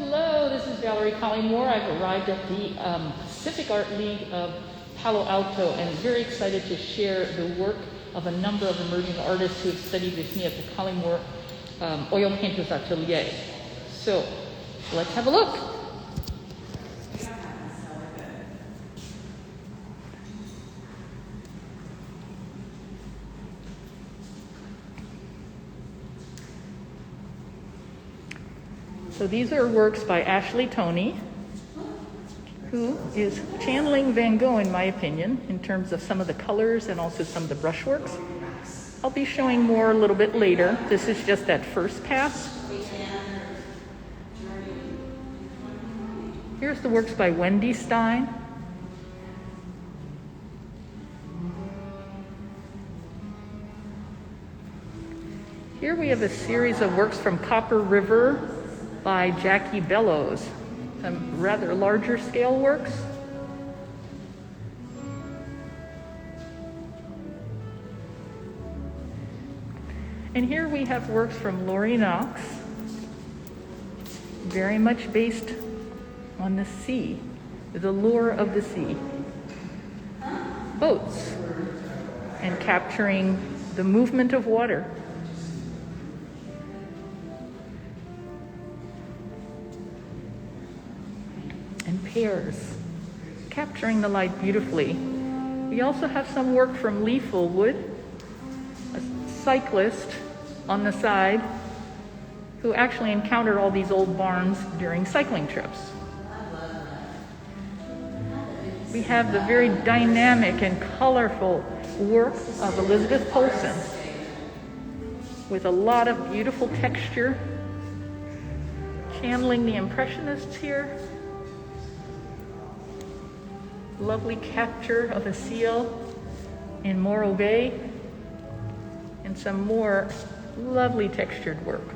Hello, this is Valerie Collymore. I've arrived at the Pacific Art League of Palo Alto and very excited to share the work of a number of emerging artists who have studied with me at the Collymore Oil Painters Atelier. So let's have a look. So these are works by Ashley Toney, who is channeling Van Gogh, in my opinion, in terms of some of the colors and also some of the brushworks. I'll be showing more a little bit later. This is just that first pass. Here's the works by Wendy Stein. Here we have a series of works from Copper River by Jackie Bellows, some rather larger scale works. And here we have works from Laurie Knox, very much based on the sea, the lure of the sea. Boats, and capturing the movement of water. And pairs, capturing the light beautifully. We also have some work from Lee Fullwood, a cyclist on the side who actually encountered all these old barns during cycling trips. We have the very dynamic and colorful work of Elizabeth Polson with a lot of beautiful texture, channeling the Impressionists here. Lovely capture of a seal in Morro Bay, and some more lovely textured work.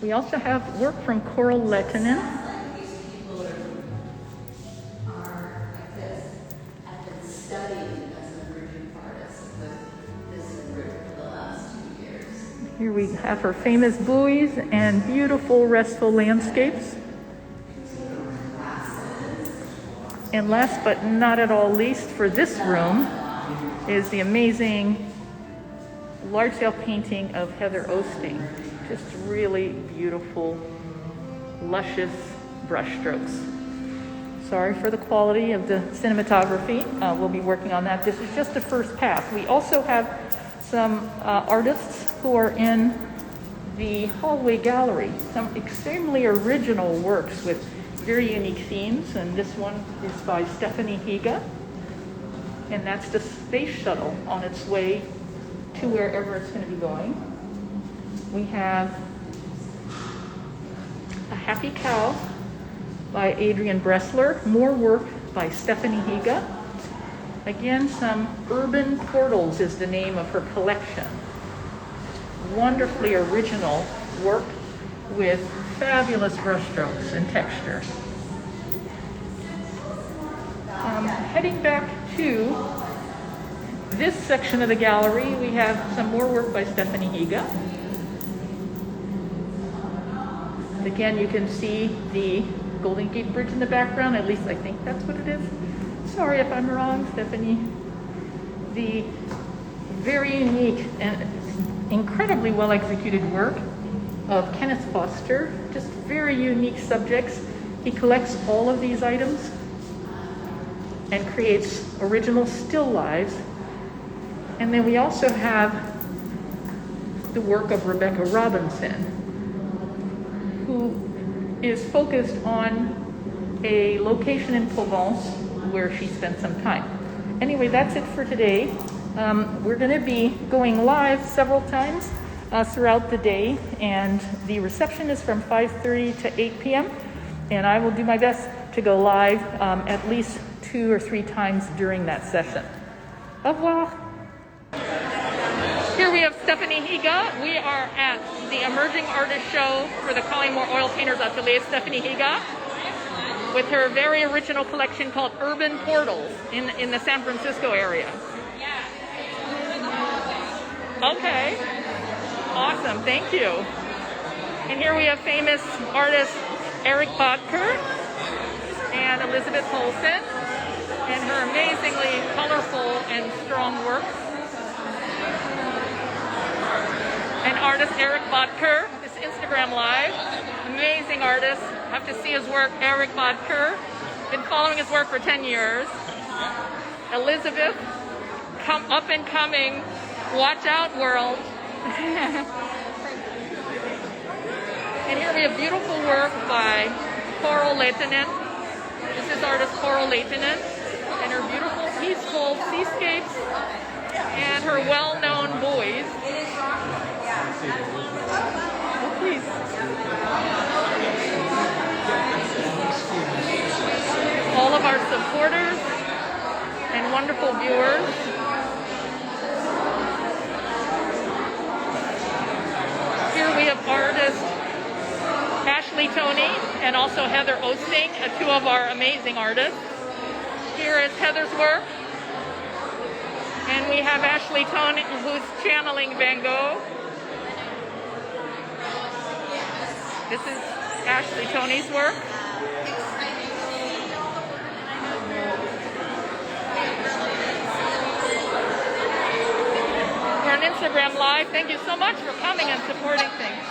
We also have work from Coral Lettinen. Here we have her famous buoys and beautiful restful landscapes. And last but not at all least for this room is the amazing large-scale painting of Heather Osting. Just really beautiful, luscious brushstrokes. Sorry for the quality of the cinematography. We'll be working on that. This is just the first pass. We also have some artists who are in the hallway gallery. Some extremely original works with very unique themes, and this one is by Stephanie Higa, and that's the space shuttle on its way to wherever it's going to be going. We have A Happy Cow by Adrian Bressler, more work by Stephanie Higa. Again, some Urban Portals is the name of her collection. Wonderfully original work with fabulous brushstrokes and texture. Heading back to this section of the gallery, we have some more work by Stephanie Higa. Again, you can see the Golden Gate Bridge in the background, at least I think that's what it is. Sorry if I'm wrong, Stephanie. The very unique and incredibly well executed work of Kenneth Foster, just very unique subjects. He collects all of these items and creates original still lives. And then we also have the work of Rebecca Robinson, who is focused on a location in Provence where she spent some time. Anyway, that's it for today. We're going to be going live several times throughout the day, and the reception is from 5:30 to 8 p.m. and I will do my best to go live at least 2 or 3 times during that session. Au revoir. Here we have Stephanie Higa. We are at the Emerging Artist Show for the Collymore Oil Painters Atelier. Stephanie Higa with her very original collection called Urban Portals in the San Francisco area. Okay. Awesome. Thank you. And here we have famous artist Eric Bodker and Elizabeth Olsen and her amazingly colorful and strong works. And artist Eric Bodker, this Instagram Live, amazing artist. Have to see his work, Eric Bodker. Been following his work for 10 years. Elizabeth, up and coming, watch out world. And here we have beautiful work by Coral Lehtinen. This is artist Coral Lehtinen and her beautiful peaceful seascapes and her well-known boys. Oh, please. All of our supporters and wonderful viewers. Here we have artist Ashley Toney and also Heather Osting, two of our amazing artists. Here is Heather's work. And we have Ashley Toney who's channeling Van Gogh. This is Ashley Toney's work. We're on Instagram Live. Thank you so much for coming and supporting things.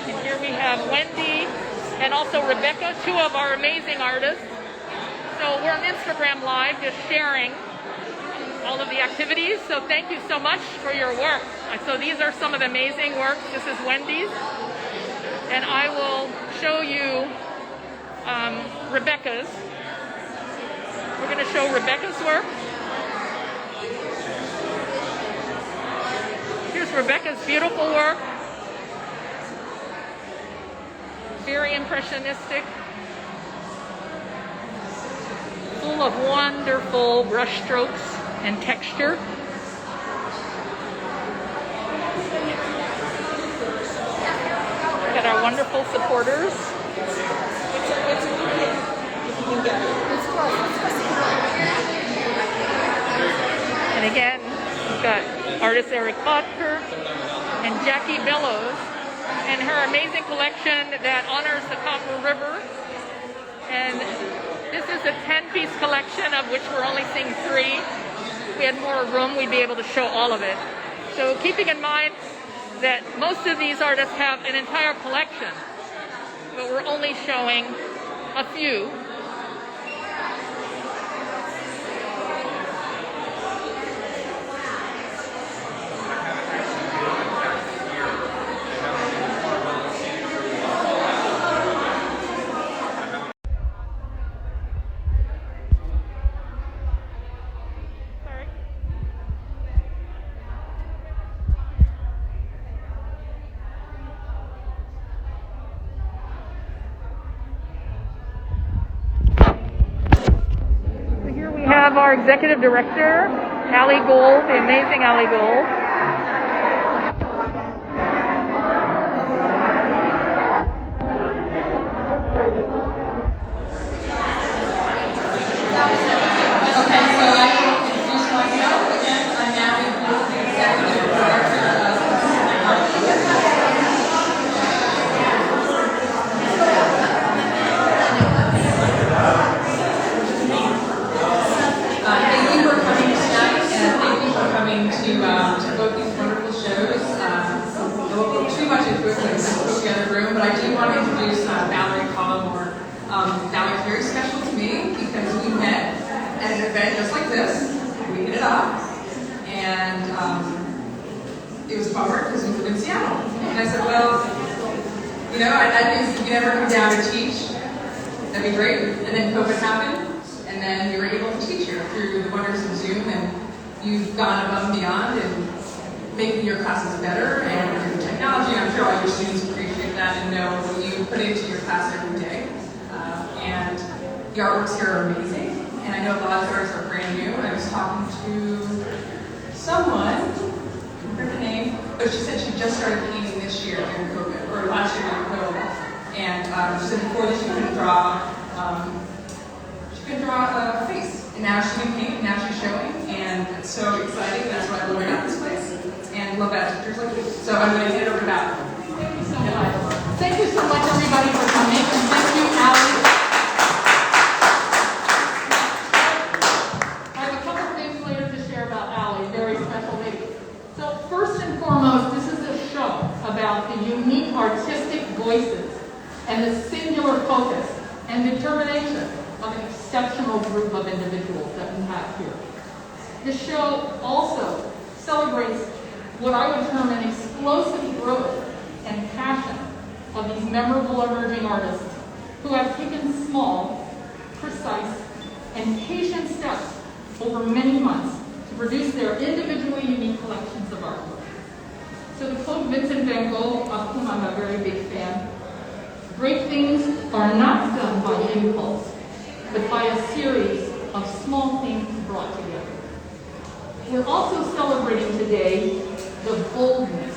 And here we have Wendy and also Rebecca, two of our amazing artists. So we're on Instagram Live just sharing all of the activities. So thank you so much for your work. So these are some of the amazing works. This is Wendy's. And I will show you Rebecca's. We're going to show Rebecca's work. Here's Rebecca's beautiful work. Very impressionistic. Full of wonderful brush strokes and texture. Got our wonderful supporters. And again, we've got artist Eric Bodker and Jackie Bellows and her amazing collection that honors the Copper River. And this is a 10-piece collection of which we're only seeing 3. If we had more room, we'd be able to show all of it. So keeping in mind that most of these artists have an entire collection, but we're only showing a few. Our executive director, Allie Gold, the amazing Allie Gold. To both these wonderful shows. I won't go too much into it because it's put together room, but I do want to introduce Valerie Collymore. Valerie's very special to me because we met at an event just like this. We hit it off, and it was a bummer because we live in Seattle. And I said, well, you know, I think if you could ever come down and teach, that'd be great. And then COVID happened, and then we were able to teach here through the wonders of Zoom, and you've gone above and beyond in making your classes better and through technology. And I'm sure all your students appreciate that and know what you put into your class every day. And the artworks here are amazing. And I know a lot of artists are brand new. I was talking to someone, her name, but she said she just started painting this year during COVID, or last year during COVID. And she said before this she couldn't draw a face. And now she can paint, and now she's showing, and it's so exciting. That's why I love about this place. And and love that teachers like you. So I'm going to hand it over to Val. Thank you so much. Thank you so much, everybody, for coming, and thank you, Allie. I have a couple of things later to share about Allie, very special lady. So first and foremost, this is a show about the unique artistic voices and the singular focus and determination of an exceptional group of individuals that we have here. The show also celebrates what I would term an explosive growth and passion of these memorable emerging artists who have taken small, precise, and patient steps over many months to produce their individually unique collections of artwork. So to quote Vincent van Gogh, of whom I'm a very big fan, great things are not done by impulse, but by a series of small things brought together. We're also celebrating today the boldness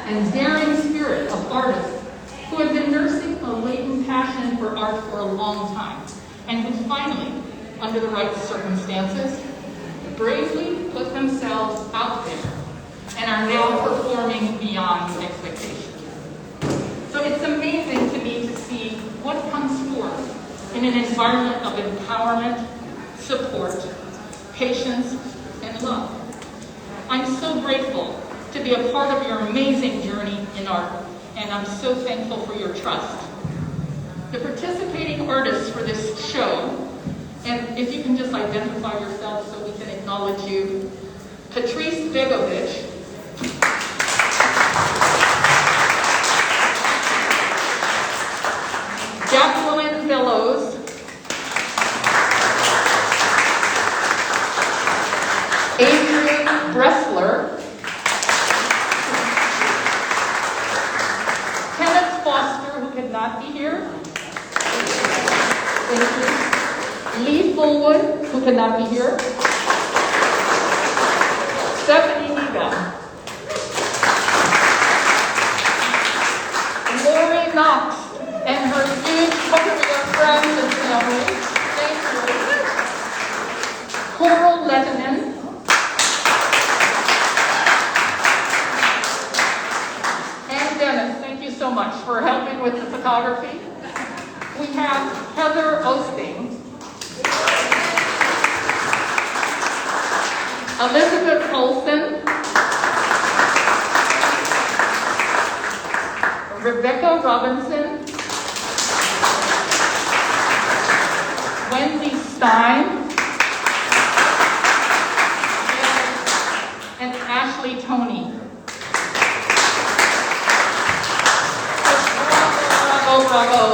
and daring spirit of artists who have been nursing a latent passion for art for a long time, and who finally, under the right circumstances, bravely put themselves out there and are now performing beyond expectations. So it's amazing to me to see what comes forth in an environment of empowerment, support, patience, and love. I'm so grateful to be a part of your amazing journey in art, and I'm so thankful for your trust. The participating artists for this show, and if you can just identify yourself so we can acknowledge you, Patrice Begovic, Jacqueline Bellows, Adrian Dressler, Kenneth Foster, who could not be here, thank you. Lee Fullwood, who could not be here, Stephanie Niga, Lori Knox, and her huge career friends and family. Thank you. Coral Lettinen. And Dennis, thank you so much for helping with the photography. We have Heather Osting, Elizabeth Olson, Rebecca Robinson, Wendy Stein, and Ashley Toney. Bravo, bravo.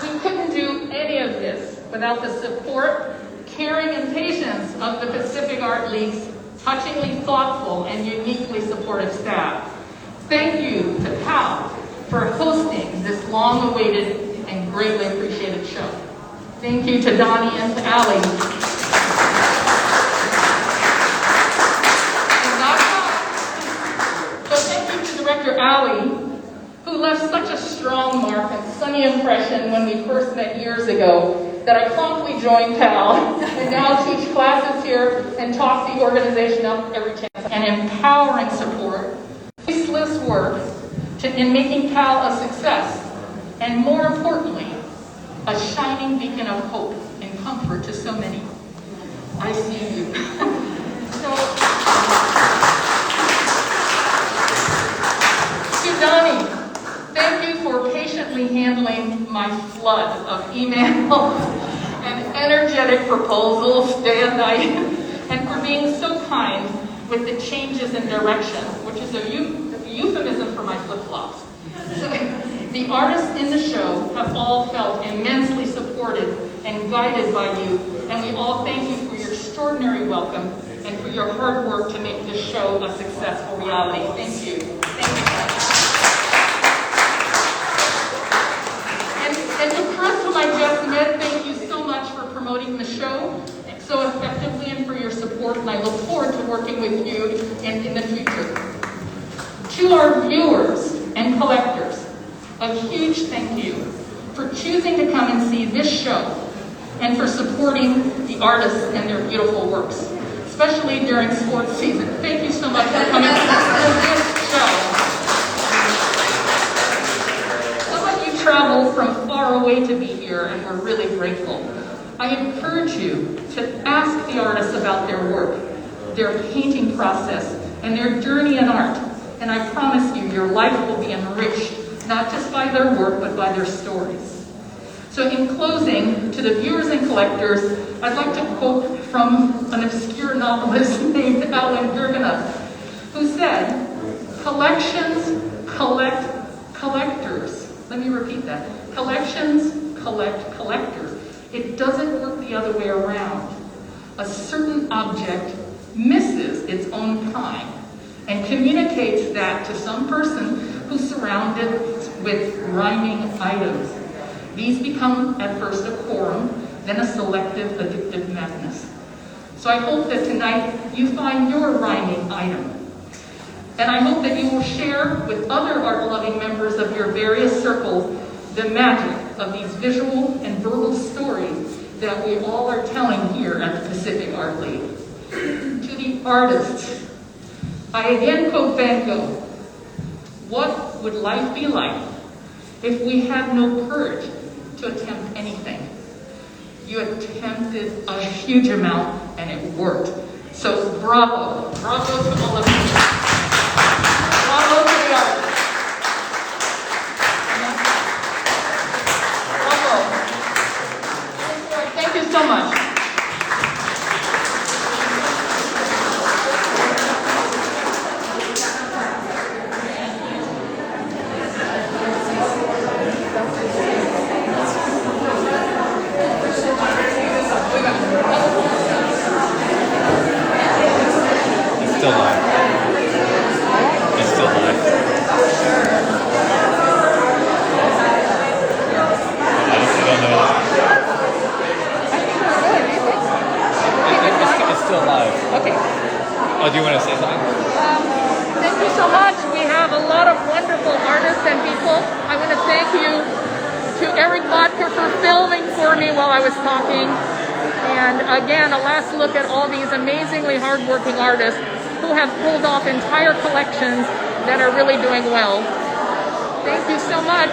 We couldn't do any of this without the support, caring, and patience of the Pacific Art League's touchingly thoughtful and uniquely supportive staff. Thank you to PAL for hosting this long-awaited and greatly appreciated show. Thank you to Donnie and to Allie. So thank you to Director Allie, who left such a strong mark and sunny impression when we first met years ago that I promptly joined PAL and now teach classes here and talk the organization up every chance. And empowering support, ceaseless work in making PAL a success, and more importantly, a shining beacon of hope and comfort to so many. I see you. To Donnie, thank you for patiently handling my flood of emails and energetic proposals day and night, and for being so kind with the changes in direction, which is a euphemism for my flip-flops. So, the artists in the show have all felt immensely supported and guided by you, and we all thank you for your extraordinary welcome and for your hard work to make this show a successful reality. Thank you. Thank you. And to Chris, whom I just met, thank you so much for promoting the show so effectively and for your support, and I look forward to working with you in the future. To our viewers and collectors, a huge thank you for choosing to come and see this show and for supporting the artists and their beautiful works, especially during sports season. Thank you so much for coming. we're really grateful. I encourage you to ask the artists about their work, their painting process, and their journey in art. And I promise you, your life will be enriched, not just by their work, but by their stories. So in closing, to the viewers and collectors, I'd like to quote from an obscure novelist named Alan Gurgenov, who said, "Collections collect collectors." Let me repeat that. Collections collect collectors. It doesn't work the other way around. A certain object misses its own kind and communicates that to some person who's surrounded with rhyming items. These become at first a quorum, then a selective addictive madness. So I hope that tonight you find your rhyming item. And I hope that you will share with other art-loving members of your various circles the magic of these visual and verbal stories that we all are telling here at the Pacific Art League. To the artists, I again quote Van Gogh, "What would life be like if we had no courage to attempt anything?" You attempted a huge amount and it worked. So bravo, bravo to all of you. Bravo to the artists. Bravo. Thank you so much. Still live. It's still live. I don't know. It's still live. Okay. Oh, do you want to say something? Thank you so much. We have a lot of wonderful artists and people. I want to thank you to Eric Vodka for filming for me while I was talking. And again, a last look at all these amazingly hardworking artists who have pulled off entire collections that are really doing well. Thank you so much.